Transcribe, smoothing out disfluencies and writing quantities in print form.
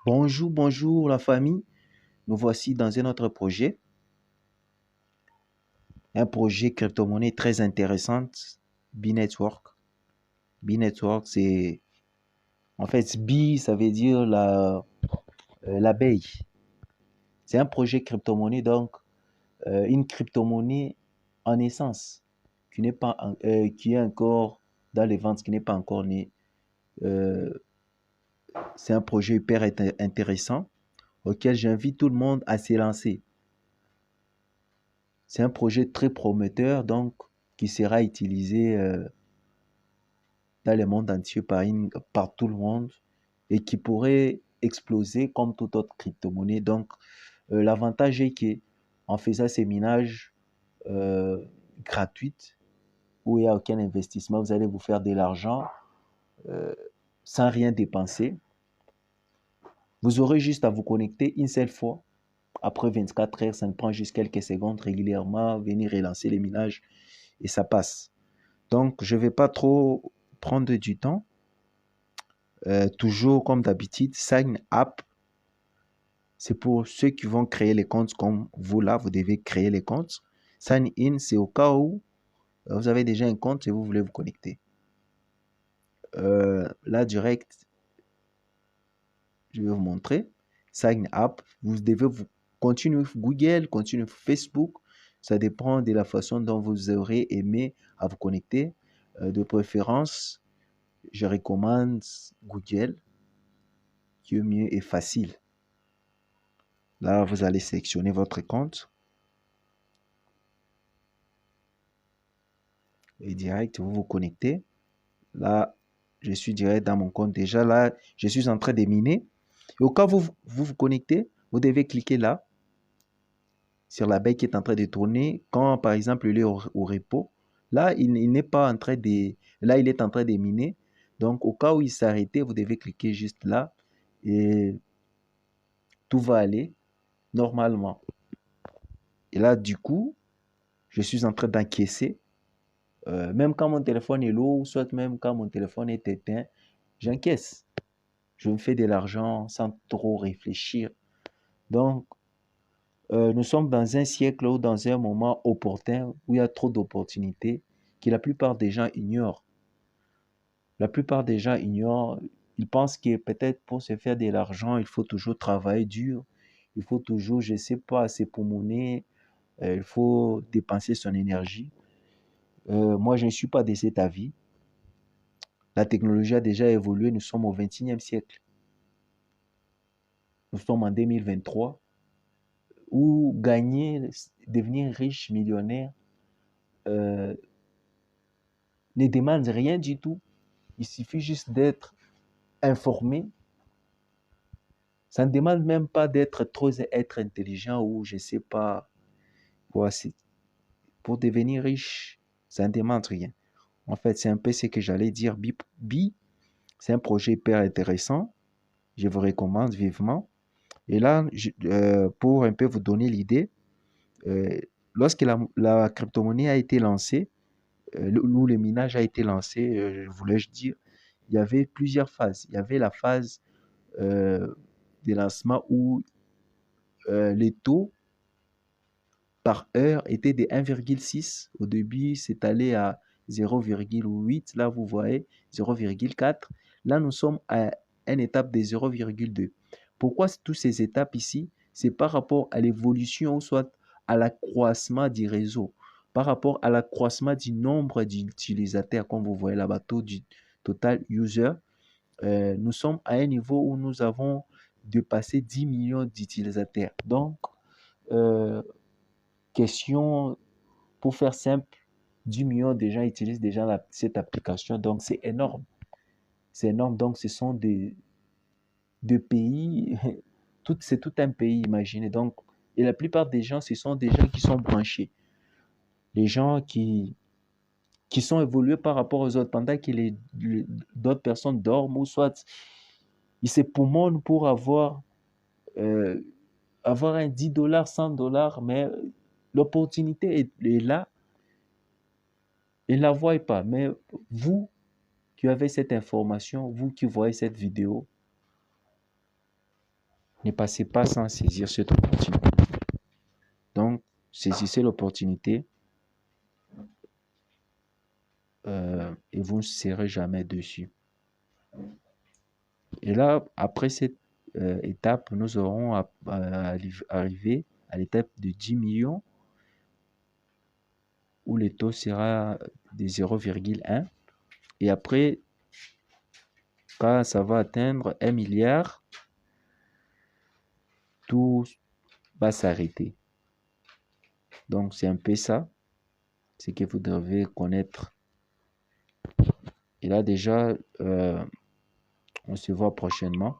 Bonjour, bonjour la famille. Nous voici dans un autre projet, un projet crypto-monnaie très intéressant, B-Network. B-Network, c'est en fait B, ça veut dire l'abeille. C'est un projet crypto-monnaie, donc une crypto-monnaie en essence, qui est encore dans les ventes, qui n'est pas encore née. Euh, c'est un projet hyper intéressant auquel j'invite tout le monde à se lancer. C'est un projet très prometteur, donc, qui sera utilisé dans le monde entier par tout le monde et qui pourrait exploser comme toute autre crypto-monnaie. Donc, l'avantage est qu'en faisant ces minages gratuits, où il n'y a aucun investissement, vous allez vous faire de l'argent euh, sans rien dépenser. Vous aurez juste à vous connecter une seule fois. Après 24 heures, ça ne prend juste quelques secondes régulièrement, venir relancer les minages et ça passe. Donc, je ne vais pas trop prendre du temps. Toujours comme d'habitude, sign up. C'est pour ceux qui vont créer les comptes comme vous là, vous devez créer les comptes. Sign in, c'est au cas où vous avez déjà un compte et vous voulez vous connecter. Là, direct, je vais vous montrer. Sign up, vous devez vous continuer Google, continuer Facebook. Ça dépend de la façon dont vous aurez aimé à vous connecter. De préférence, je recommande Google, qui est mieux et facile. Là, vous allez sélectionner votre compte et direct, vous vous connectez. Là, je suis direct dans mon compte déjà. Là, je suis en train de miner. Et au cas où vous connectez, vous devez cliquer là, sur la baie qui est en train de tourner. Quand, par exemple, il est au repos, là, il n'est pas en train de... Là, il est en train de miner. Donc, au cas où il s'arrêtait, vous devez cliquer juste là et tout va aller normalement. Et là, du coup, je suis en train d'encaisser. Même quand mon téléphone est lourd, soit même quand mon téléphone est éteint, j'encaisse. Je me fais de l'argent sans trop réfléchir. Donc, nous sommes dans un siècle ou dans un moment opportun où il y a trop d'opportunités que la plupart des gens ignorent. La plupart des gens ignorent. Ils pensent que peut-être pour se faire de l'argent, il faut toujours travailler dur. Il faut toujours, je ne sais pas, s'époumoner. Il faut dépenser son énergie. Moi, je ne suis pas de cet avis. La technologie a déjà évolué. Nous sommes au 21e siècle. Nous sommes en 2023 où gagner, devenir riche, millionnaire, euh, ne demande rien du tout. Il suffit juste d'être informé. Ça ne demande même pas d'être trop être intelligent ou je ne sais pas quoi. Pour devenir riche, ça ne demande rien. En fait, c'est un peu ce que j'allais dire. C'est un projet hyper intéressant. Je vous recommande vivement. Et là, pour un peu vous donner l'idée, euh, lorsque la crypto-monnaie a été lancée, où le minage a été lancé, voulais-je dire, il y avait plusieurs phases. Il y avait la phase de lancement où les taux par heure étaient de 1,6. Au début, c'est allé à 0,8. Là, vous voyez 0,4. Là, nous sommes à une étape de 0,2. Pourquoi toutes ces étapes ici? C'est par rapport à l'évolution, soit à l'accroissement du réseau, par rapport à l'accroissement du nombre d'utilisateurs, comme vous voyez là-bas, taux du total user. Nous sommes à un niveau où nous avons dépassé 10 millions d'utilisateurs. Donc, euh, question, pour faire simple, 10 millions de gens utilisent déjà cette application. Donc, c'est énorme. C'est énorme. Donc, ce sont des pays, c'est tout un pays, imaginez. Donc, et la plupart des gens, ce sont des gens qui sont branchés. Les gens qui sont évolués par rapport aux autres, pendant que d'autres personnes dorment ou soit ils s'époumonent pour euh, avoir un 10 dollars, 100 dollars, mais l'opportunité est là, ils ne la voient pas. Mais vous qui avez cette information, vous qui voyez cette vidéo, Ne passez pas sans saisir cette opportunité. Donc, saisissez l'opportunité et vous ne serez jamais dessus. Et là, après cette étape, nous aurons arrivé à l'étape de 10 millions où le taux sera de 0,1. Et après, quand ça va atteindre 1 milliard, tout va s'arrêter. Donc, c'est un peu ça, ce que vous devez connaître. Et là, déjà, on se voit prochainement.